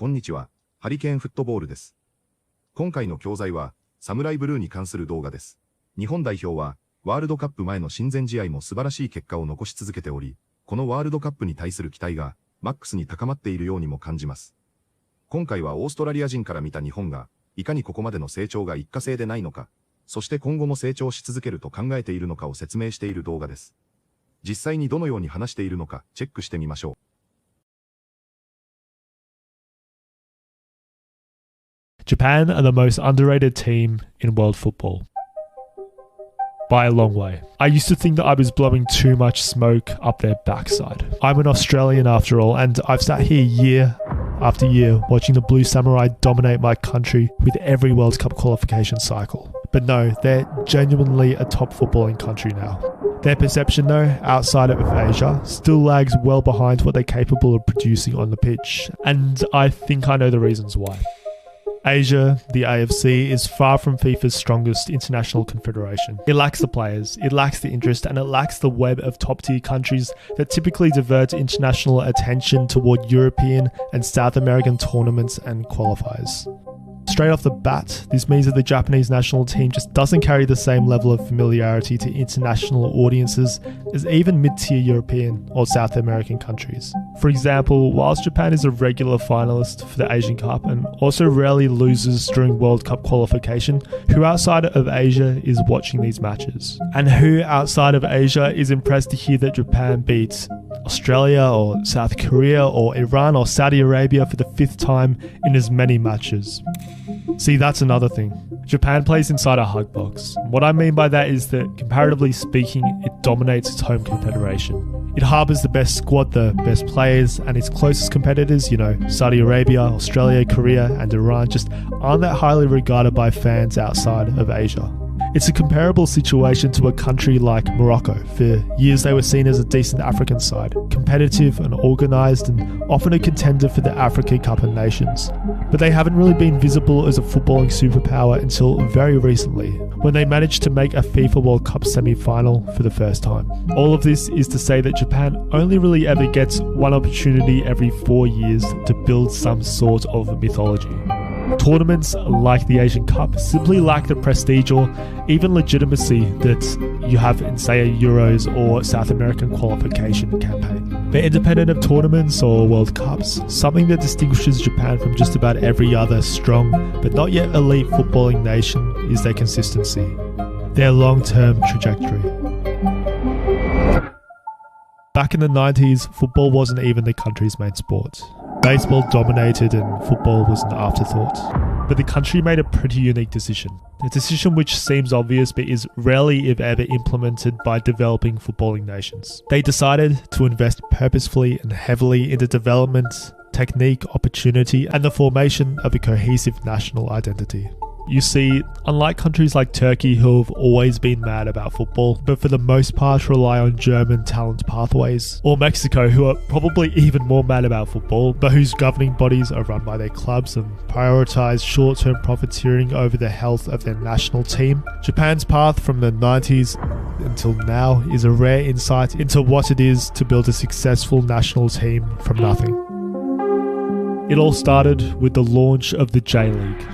こんにちは、ハリケーンフットボールです。今回の教材は、サムライブルーに関する動画です。日本代表は、ワールドカップ前の親善試合も素晴らしい結果を残し続けており、このワールドカップに対する期待が、マックスに高まっているようにも感じます。今回はオーストラリア人から見た日本が、いかにここまでの成長が一過性でないのか、そして今後も成長し続けると考えているのかを説明している動画です。実際にどのように話しているのか、チェックしてみましょう。Japan are the most underrated team in world football. By a long way. I used to think that I was blowing too much smoke up their backside. I'm an Australian after all, and I've sat here year after year watching the Blue Samurai dominate my country with every World Cup qualification cycle. But no, they're genuinely a top footballing country now. Their perception though, outside of Asia, still lags well behind what they're capable of producing on the pitch, and I think I know the reasons why. Asia, the AFC, is far from FIFA's strongest international confederation. It lacks the players, it lacks the interest, and it lacks the web of top-tier countries that typically divert international attention toward European and South American tournaments and qualifiers. Straight off the bat, this means that the Japanese national team just doesn't carry the same level of familiarity to international audiences as even mid-tier European or South American countries. For example, whilst Japan is a regular finalist for the Asian Cup and also rarely loses during World Cup qualification, who outside of Asia is watching these matches? And who outside of Asia is impressed to hear that Japan beats Australia or South Korea or Iran or Saudi Arabia for the 5th time in as many matches? See, that's another thing. Japan plays inside a hug box. What I mean by that is that, comparatively speaking, it dominates its home confederation. It harbours the best squad, the best players, and its closest competitors, Saudi Arabia, Australia, Korea, and Iran, just aren't that highly regarded by fans outside of Asia. It's a comparable situation to a country like Morocco. For years they were seen as a decent African side, competitive and organised and often a contender for the Africa Cup of Nations. But they haven't really been visible as a footballing superpower until very recently, when they managed to make a FIFA World Cup semi-final for the first time. All of this is to say that Japan only really ever gets one opportunity every 4 years to build some sort of mythology. Tournaments like the Asian Cup simply lack the prestige or even legitimacy that you have in, say, a Euros or South American qualification campaign. But independent of tournaments or World Cups, something that distinguishes Japan from just about every other strong but not yet elite footballing nation is their consistency, their long-term trajectory. Back in the 90s, football wasn't even the country's main sport. Baseball dominated and football was an afterthought. But the country made a pretty unique decision. A decision which seems obvious but is rarely if ever implemented by developing footballing nations. They decided to invest purposefully and heavily into development, technique, opportunity, and the formation of a cohesive national identity. You see, unlike countries like Turkey who have always been mad about football, but for the most part rely on German talent pathways, or Mexico who are probably even more mad about football, but whose governing bodies are run by their clubs and prioritise short-term profiteering over the health of their national team, Japan's path from the 90s until now is a rare insight into what it is to build a successful national team from nothing. It all started with the launch of the J-League.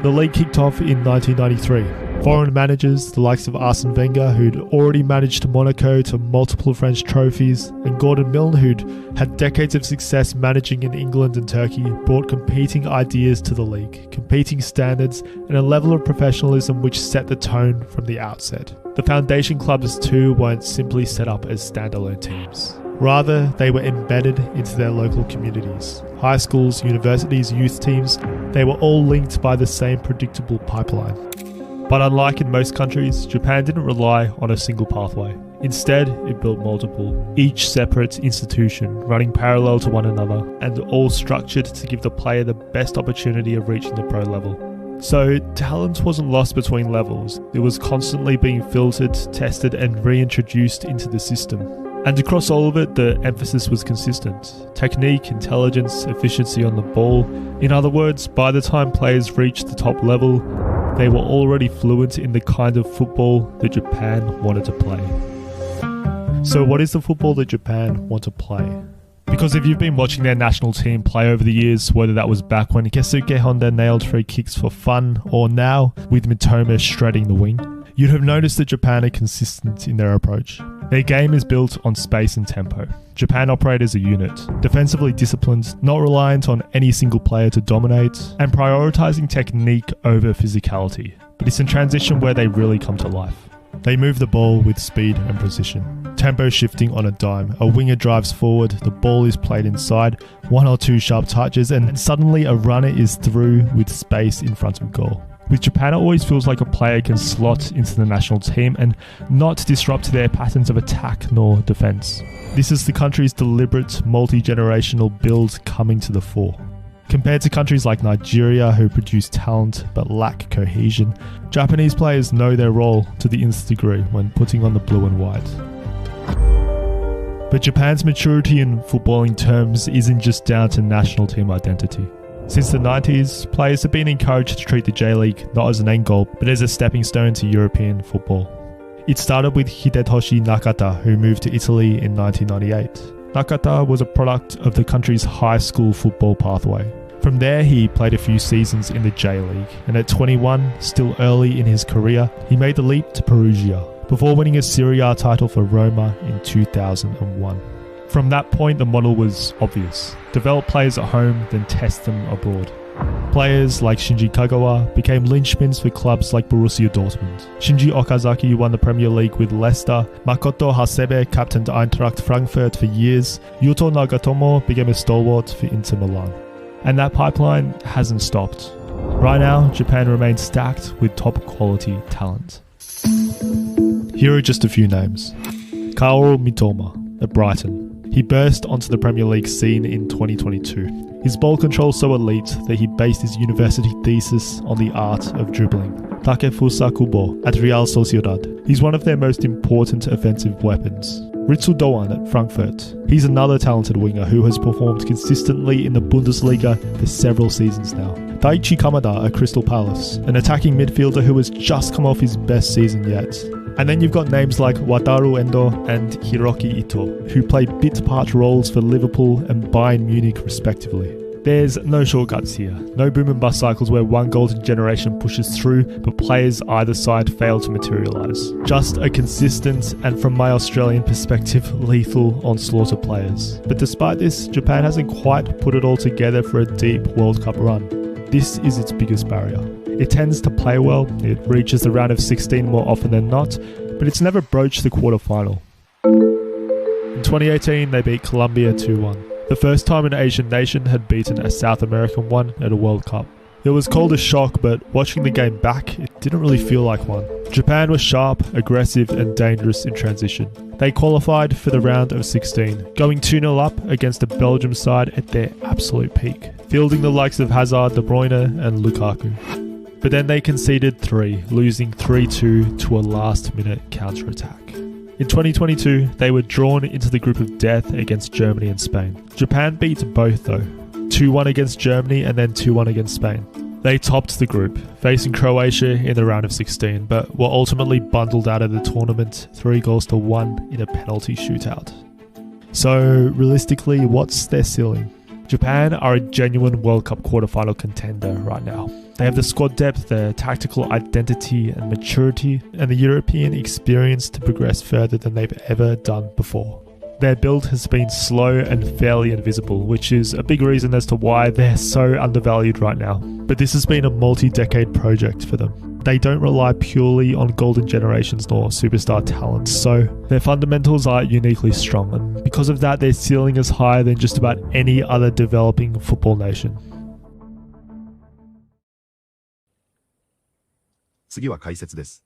The league kicked off in 1993. Foreign managers, the likes of Arsene Wenger, who'd already managed Monaco to multiple French trophies, and Gordon Milne, who'd had decades of success managing in England and Turkey, brought competing ideas to the league, competing standards, and a level of professionalism which set the tone from the outset. The foundation clubs too weren't simply set up as standalone teams. Rather, they were embedded into their local communities. High schools, universities, youth teams, they were all linked by the same predictable pipeline. But unlike in most countries, Japan didn't rely on a single pathway. Instead, it built multiple, each separate institution running parallel to one another, and all structured to give the player the best opportunity of reaching the pro level. So, talent wasn't lost between levels. It was constantly being filtered, tested, and reintroduced into the system. And across all of it, the emphasis was consistent. Technique, intelligence, efficiency on the ball. In other words, by the time players reached the top level, they were already fluent in the kind of football that Japan wanted to play. So what is the football that Japan want to play? Because if you've been watching their national team play over the years, whether that was back when Keisuke Honda nailed free kicks for fun, or now with Mitoma shredding the wing, you'd have noticed that Japan are consistent in their approach. Their game is built on space and tempo. Japan operate as a unit, defensively disciplined, not reliant on any single player to dominate, and prioritizing technique over physicality. But it's in transition where they really come to life. They move the ball with speed and precision. Tempo shifting on a dime. A winger drives forward, the ball is played inside, one or two sharp touches, and suddenly a runner is through with space in front of goal. With Japan, it always feels like a player can slot into the national team and not disrupt their patterns of attack nor defence. This is the country's deliberate, multi-generational build coming to the fore. Compared to countries like Nigeria, who produce talent but lack cohesion, Japanese players know their role to the nth degree when putting on the blue and white. But Japan's maturity in footballing terms isn't just down to national team identity. Since the 90s, players have been encouraged to treat the J-League not as an end goal, but as a stepping stone to European football. It started with Hidetoshi Nakata, who moved to Italy in 1998. Nakata was a product of the country's high school football pathway. From there, he played a few seasons in the J-League, and at 21, still early in his career, he made the leap to Perugia, before winning a Serie A title for Roma in 2001. From that point, the model was obvious. Develop players at home, then test them abroad. Players like Shinji Kagawa became linchpins for clubs like Borussia Dortmund. Shinji Okazaki won the Premier League with Leicester. Makoto Hasebe captained Eintracht Frankfurt for years. Yuto Nagatomo became a stalwart for Inter Milan. And that pipeline hasn't stopped. Right now, Japan remains stacked with top quality talent. Here are just a few names. Kaoru Mitoma at Brighton. He burst onto the Premier League scene in 2022. His ball control so elite that he based his university thesis on the art of dribbling. Takefusa Kubo at Real Sociedad. He's one of their most important offensive weapons. Ritsu Doan at Frankfurt. He's another talented winger who has performed consistently in the Bundesliga for several seasons now. Daichi Kamada at Crystal Palace, an attacking midfielder who has just come off his best season yet. And then you've got names like Wataru Endo and Hiroki Ito, who play bit-part roles for Liverpool and Bayern Munich respectively. There's no shortcuts here, no boom and bust cycles where one golden generation pushes through, but players either side fail to materialise. Just a consistent, and from my Australian perspective, lethal onslaught of players. But despite this, Japan hasn't quite put it all together for a deep World Cup run. This is its biggest barrier. It tends to play well, it reaches the round of 16 more often than not, but it's never broached the quarter-final. In 2018, they beat Colombia 2-1. The first time an Asian nation had beaten a South American one at a World Cup. It was called a shock, but watching the game back, it didn't really feel like one. Japan was sharp, aggressive and dangerous in transition. They qualified for the round of 16, going 2-0 up against a Belgium side at their absolute peak, fielding the likes of Hazard, De Bruyne and Lukaku. But then they conceded 3, losing 3-2 to a last-minute counter-attack. In 2022, they were drawn into the group of death against Germany and Spain. Japan beat both though, 2-1 against Germany and then 2-1 against Spain. They topped the group, facing Croatia in the round of 16, but were ultimately bundled out of the tournament 3-1 in a penalty shootout. So realistically, what's their ceiling? Japan are a genuine World Cup quarterfinal contender right now. They have the squad depth, the tactical identity and maturity, and the European experience to progress further than they've ever done before. Their build has been slow and fairly invisible, which is a big reason as to why they're so undervalued right now. But this has been a multi-decade project for them. They don't rely purely on golden generations nor superstar talent, so their fundamentals are uniquely strong, and because of that, their ceiling is higher than just about any other developing football nation. 次は解説です。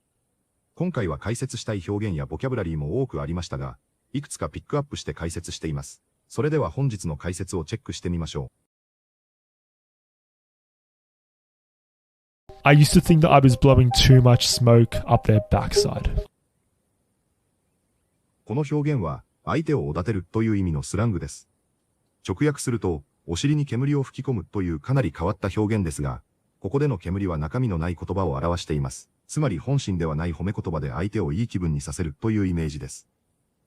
今回は解説したい表現やボキャブラリーも多くありましたが、いくつかピックアップして解説しています。それでは本日の解説をチェックしてみましょう。I used to think that I was blowing too much smoke up their backside. この表現は、相手をおだてるという意味のスラングです。直訳すると、お尻に煙を吹き込むというかなり変わった表現ですが、ここでの煙は中身のない言葉を表しています。つまり本心ではない褒め言葉で相手をいい気分にさせるというイメージです。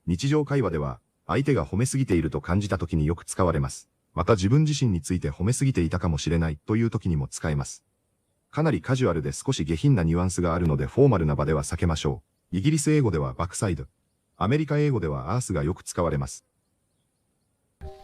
日常会話では、相手が褒めすぎていると感じた時によく使われます。また自分自身について褒めすぎていたかもしれないという時にも使えます。かなりカジュアルで少し下品なニュアンスがあるのでフォーマルな場では避けましょう。イギリス英語ではバックサイド。アメリカ英語ではアースがよく使われます。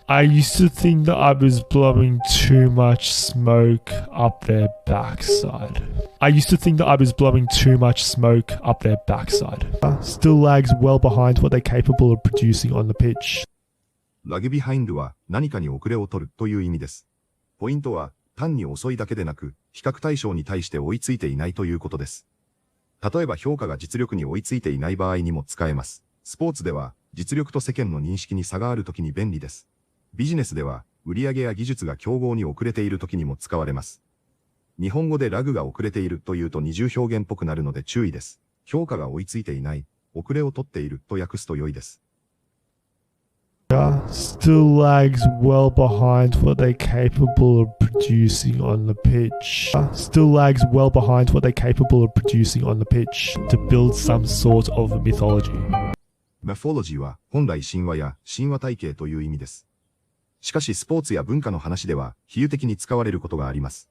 I used to think that I was blowing too much smoke up their backside. I used to think that I was blowing too much smoke up their backside. Still lags well behind what they're capable of producing on the pitch. ラグビハインドは何かに遅れを取るという意味です。ポイントは単に遅いだけでなく、比較対象に対して追いついていないということです。例えば評価が実力に追いついていない場合にも使えます。スポーツでは実力と世間の認識に差があるときに便利です。ビジネスでは売上や技術が競合に遅れているときにも使われます。日本語でラグが遅れているというと二重表現っぽくなるので注意です。評価が追いついていない、遅れを取っていると訳すと良いです。Still lags well behind what they're capable of producing on the pitch. Still lags well behind what they're capable of producing on the pitch to build some sort of mythology. mythology は本来神話や神話体系という意味です。しかしスポーツや文化の話では比喩的に使われることがあります。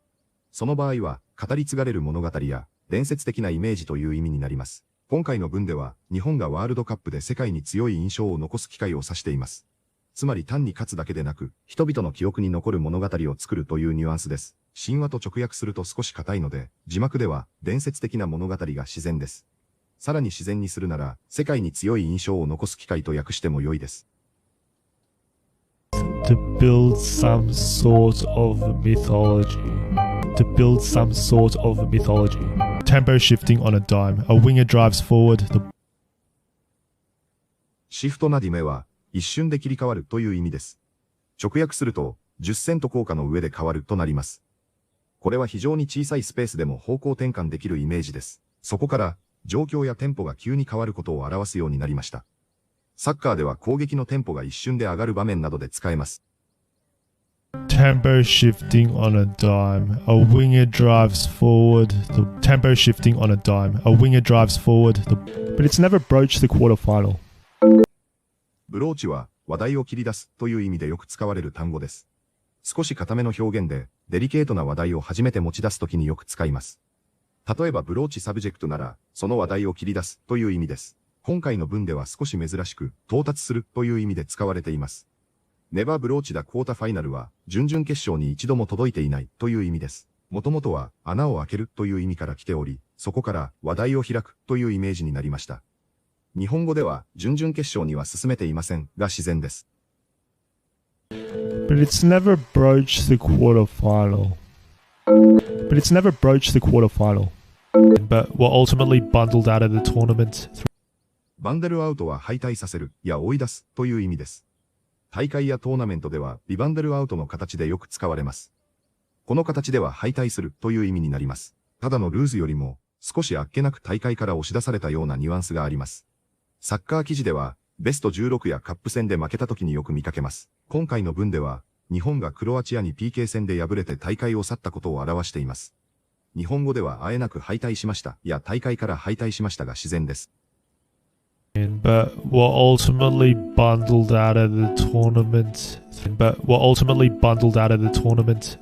その場合は語り継がれる物語や伝説的なイメージという意味になります。今回の文では日本がワールドカップで世界に強い印象を残す機会を指しています。つまり単に勝つだけでなく人々の記憶に残る物語を作るというニュアンスです。神話と直訳すると少し硬いので字幕では伝説的な物語が自然です。さらに自然にするなら世界に強い印象を残す機会と訳しても良いです。To build some sort of mythology. To build some sort of mythology. Tempo shifting on a dime. A winger drives forward. シフトなディメは一瞬で切り替わるという意味です。直訳すると10セント効果の上で変わるとなります。これは非常に小さいスペースでも方向転換できるイメージです。そこから状況やテンポが急に変わることを表すようになりました。サッカーでは攻撃のテンポが一瞬で上がる場面などで使えます。Tempo shifting on a dime. A winger drives forward. The tempo shifting on a dime. A winger drives forward. But it's never broached the quarterfinal. ブローチは話題を切り出すという意味でよく使われる単語です。少し固めの表現でデリケートな話題を初めて持ち出すときによく使います。例えばブローチサブジェクトならその話題を切り出すという意味です。今回の文では少し珍しく到達するという意味で使われています。ネバーブローチダクォータファイナルは準々決勝に一度も届いていないという意味です。もともとは穴を開けるという意味から来ており、そこから話題を開くというイメージになりました。日本語では準々決勝には進めていませんが自然です。But it's never broached the quarterfinal. But it's never broached the quarterfinal. But were ultimately bundled out of the tournament. バンデルアウトは敗退させるや追い出すという意味です。大会やトーナメントではリバンデルアウトの形でよく使われます。この形では敗退するという意味になります。ただのルーズよりも少しあっけなく大会から押し出されたようなニュアンスがあります。サッカー記事ではベスト16やカップ戦で負けた時によく見かけます。今回の文では日本がクロアチアに PK 戦で敗れて大会を去ったことを表しています。日本語ではあえなく敗退しましたや大会から敗退しましたが自然です。But were ultimately bundled out of the tournament. But were ultimately bundled out of the tournament.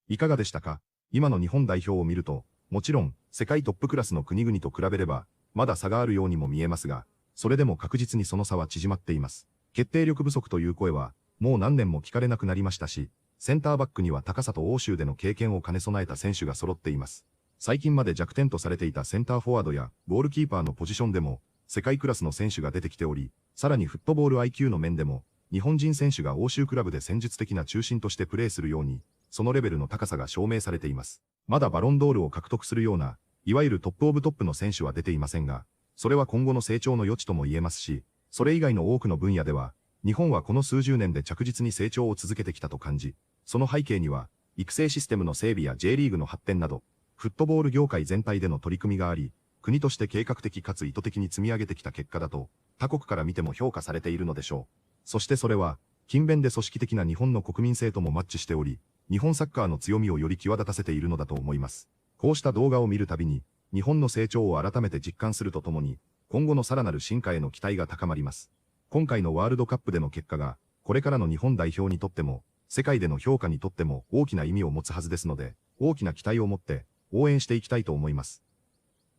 いかがでしたか？今の日本代表を見ると、もちろん世界トップクラスの国々と比べれば、まだ差があるようにも見えますが、それでも確実にその差は縮まっています。決定力不足という声は、もう何年も聞かれなくなりましたし、センターバックには高さと欧州での経験を兼ね備えた選手が揃っています。最近まで弱点とされていたセンターフォワードやゴールキーパーのポジションでも世界クラスの選手が出てきており、さらにフットボール IQ の面でも日本人選手が欧州クラブで戦術的な中心としてプレーするように、そのレベルの高さが証明されています。まだバロンドールを獲得するような、いわゆるトップオブトップの選手は出ていませんが、それは今後の成長の余地とも言えますし、それ以外の多くの分野では、日本はこの数十年で着実に成長を続けてきたと感じ、その背景には、育成システムの整備や J リーグの発展など、フットボール業界全体での取り組みがあり、国として計画的かつ意図的に積み上げてきた結果だと、他国から見ても評価されているのでしょう。そしてそれは、勤勉で組織的な日本の国民性ともマッチしており、日本サッカーの強みをより際立たせているのだと思います。こうした動画を見るたびに、日本の成長を改めて実感するとともに、今後のさらなる進化への期待が高まります。今回のワールドカップでの結果が、これからの日本代表にとっても、世界での評価にとっても大きな意味を持つはずですので、大きな期待を持って応援していきたいと思います。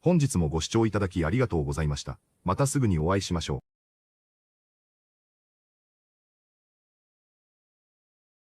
本日もご視聴いただきありがとうございました。またすぐにお会いしましょう。